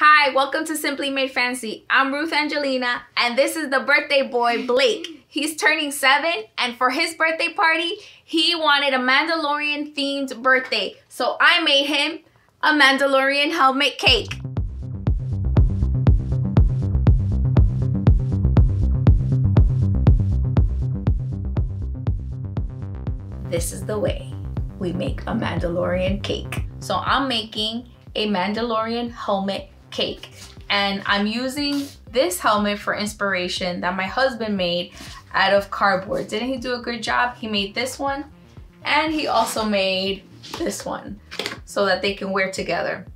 Hi, welcome to Simply Made Fancy. I'm Ruth Angelina, and this is the birthday boy, Blake. He's turning 7, and for his birthday party, he wanted a Mandalorian themed birthday. So I made him a Mandalorian helmet cake. This is the way we make a Mandalorian cake. So I'm making a Mandalorian helmet cake, and I'm using this helmet for inspiration that my husband made out of cardboard. Didn't he do a good job? He made this one, and he also made this one so that they can wear together.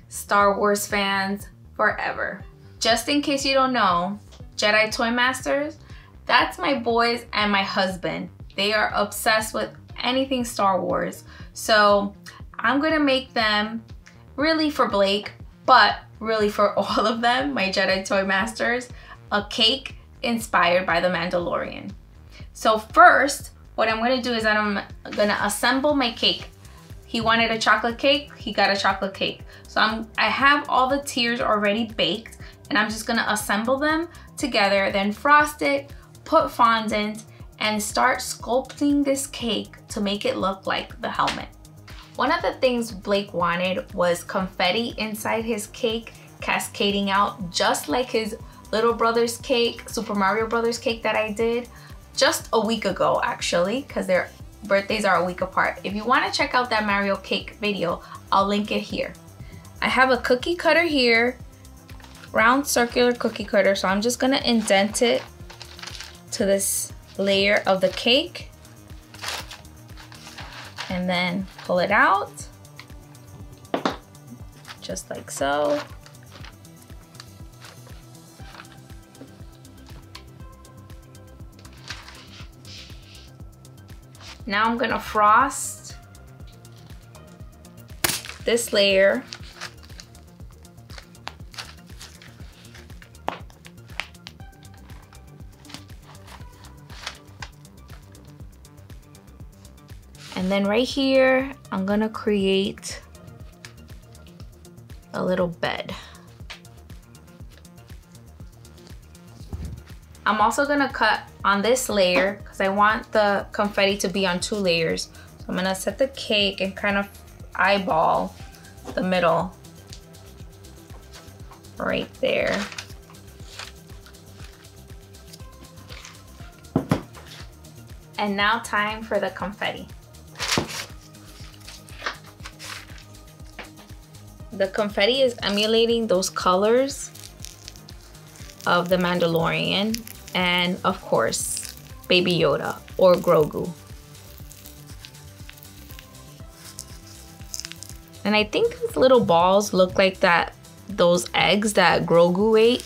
Star Wars fans forever. Just in case you don't know, Jedi Toy Masters, that's my boys and my husband. They are obsessed with anything Star Wars. So I'm gonna make them really for Blake, but really for all of them, my Jedi Toy Masters, a cake inspired by the Mandalorian. So first, what I'm gonna do is I'm gonna assemble my cake. He wanted a chocolate cake, he got a chocolate cake. So I have all the tiers already baked, and I'm just gonna assemble them together, then frost it, put fondant, and start sculpting this cake to make it look like the helmet. One of the things Blake wanted was confetti inside his cake, cascading out just like his little brother's cake, Super Mario Brothers cake that I did just a week ago, actually, because their birthdays are a week apart. If you want to check out that Mario cake video, I'll link it here. I have a cookie cutter here, round circular cookie cutter, so I'm just gonna indent it to this layer of the cake and then pull it out just like so. Now I'm gonna frost this layer. And then right here, I'm gonna create a little bed. I'm also gonna cut on this layer because I want the confetti to be on 2 layers. So I'm gonna set the cake and kind of eyeball the middle right there. And now time for the confetti. The confetti is emulating those colors of the Mandalorian and, of course, Baby Yoda or Grogu. And I think these little balls look like those eggs that Grogu ate.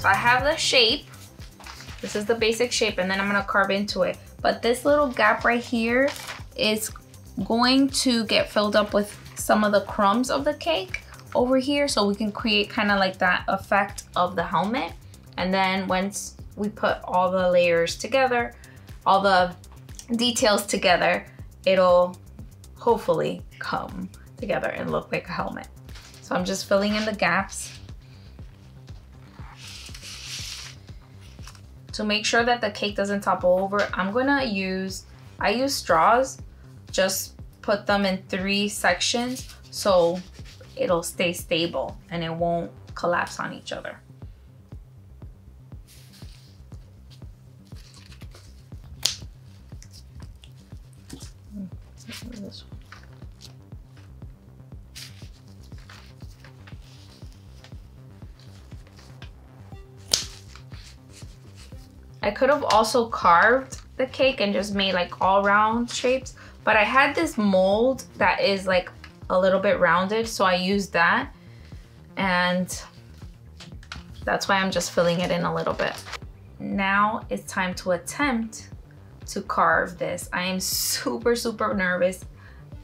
So I have the shape. This is the basic shape, and then I'm gonna carve into it. But this little gap right here is going to get filled up with some of the crumbs of the cake over here, so we can create kind of like that effect of the helmet. And then once we put all the layers together, all the details together, it'll hopefully come together and look like a helmet. So I'm just filling in the gaps. To make sure that the cake doesn't topple over, I use straws, just put them in 3 sections so it'll stay stable and it won't collapse on each other. This one. I could have also carved the cake and just made like all round shapes, but I had this mold that is like a little bit rounded, so I used that, and that's why I'm just filling it in a little bit. Now it's time to attempt to carve this. I am super, super nervous.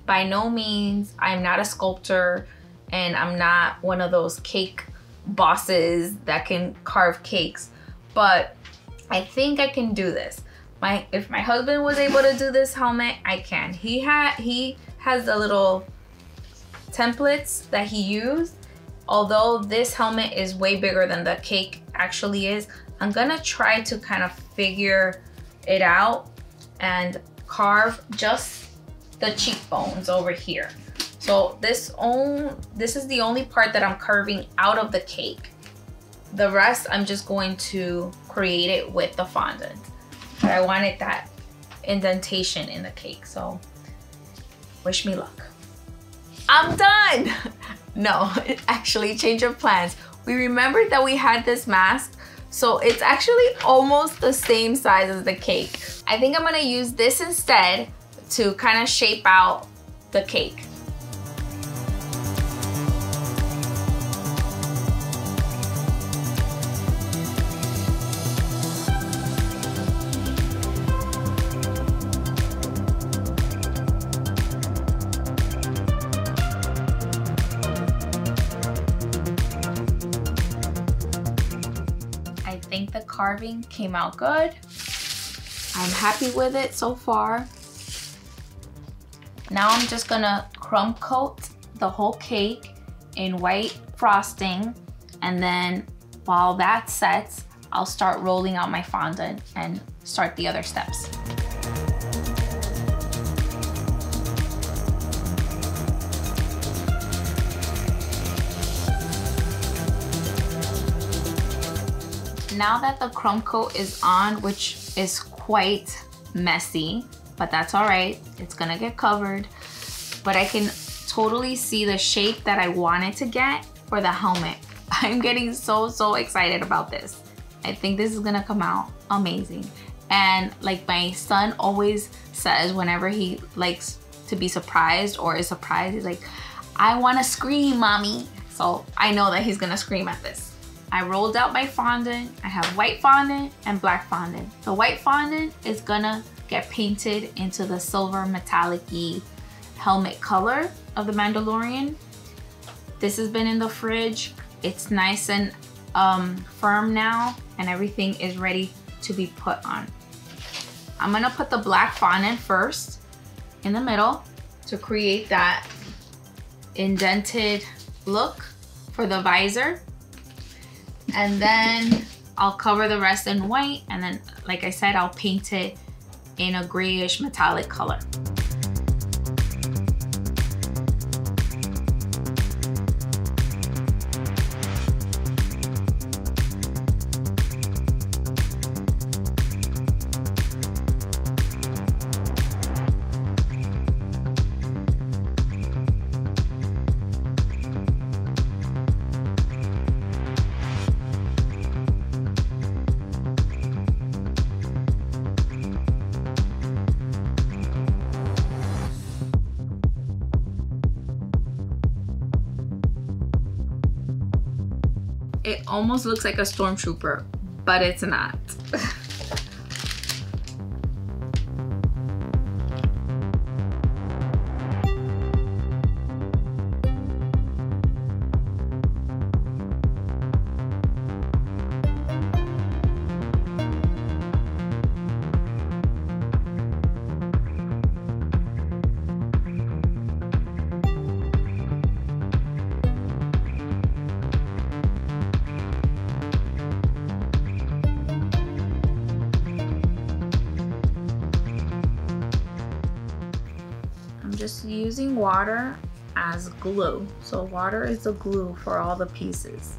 By no means, I'm not a sculptor, and I'm not one of those cake bosses that can carve cakes, but I think I can do this. If my husband was able to do this helmet, I can. He has the little templates that he used. Although this helmet is way bigger than the cake actually is, I'm gonna try to kind of figure it out and carve just the cheekbones over here. So this is the only part that I'm carving out of the cake. The rest, I'm just going to create it with the fondant. But I wanted that indentation in the cake, so wish me luck. I'm done! No, actually, change of plans. We remembered that we had this mask, so it's actually almost the same size as the cake. I think I'm gonna use this instead to kind of shape out the cake. I think the carving came out good. I'm happy with it so far. Now I'm just gonna crumb coat the whole cake in white frosting, and then while that sets, I'll start rolling out my fondant and start the other steps. Now that the crumb coat is on, which is quite messy, but that's all right, it's gonna get covered. But I can totally see the shape that I wanted to get for the helmet. I'm getting so excited about this. I think this is gonna come out amazing. And like my son always says whenever he likes to be surprised or is surprised, he's like, I wanna scream, mommy. So I know that he's gonna scream at this. I rolled out my fondant. I have white fondant and black fondant. The white fondant is gonna get painted into the silver metallic-y helmet color of the Mandalorian. This has been in the fridge. It's nice and firm now, and everything is ready to be put on. I'm gonna put the black fondant first in the middle to create that indented look for the visor. And then I'll cover the rest in white, and then, like I said, I'll paint it in a grayish metallic color. It almost looks like a stormtrooper, but it's not. Just using water as glue. So water is the glue for all the pieces.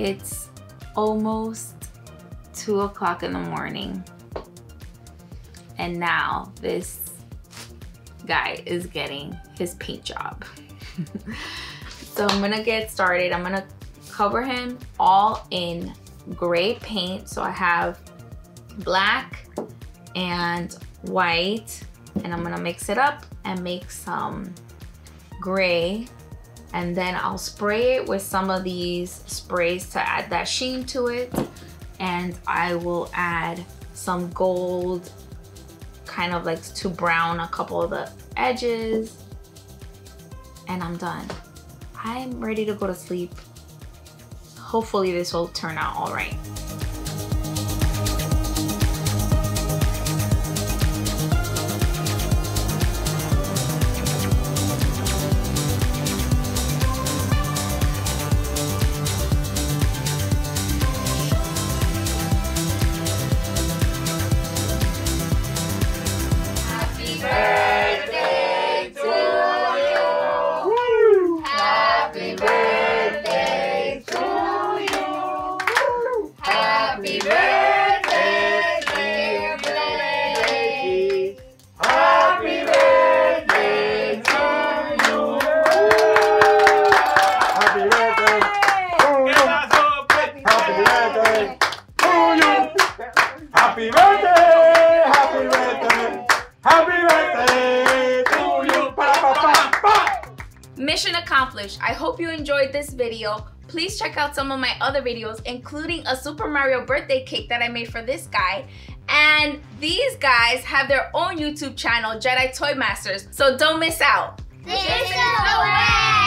It's almost 2 o'clock in the morning. And now this guy is getting his paint job. So I'm gonna get started. I'm gonna cover him all in gray paint. So I have black and white, and I'm gonna mix it up and make some gray, and then I'll spray it with some of these sprays to add that sheen to it, and I will add some gold, kind of like to brown a couple of the edges, and I'm done. I'm ready to go to sleep. Hopefully this will turn out all right. Mission accomplished. I hope you enjoyed this video. Please check out some of my other videos, including a Super Mario birthday cake that I made for this guy. And these guys have their own YouTube channel, Jedi Toy Masters, so don't miss out. This is the way!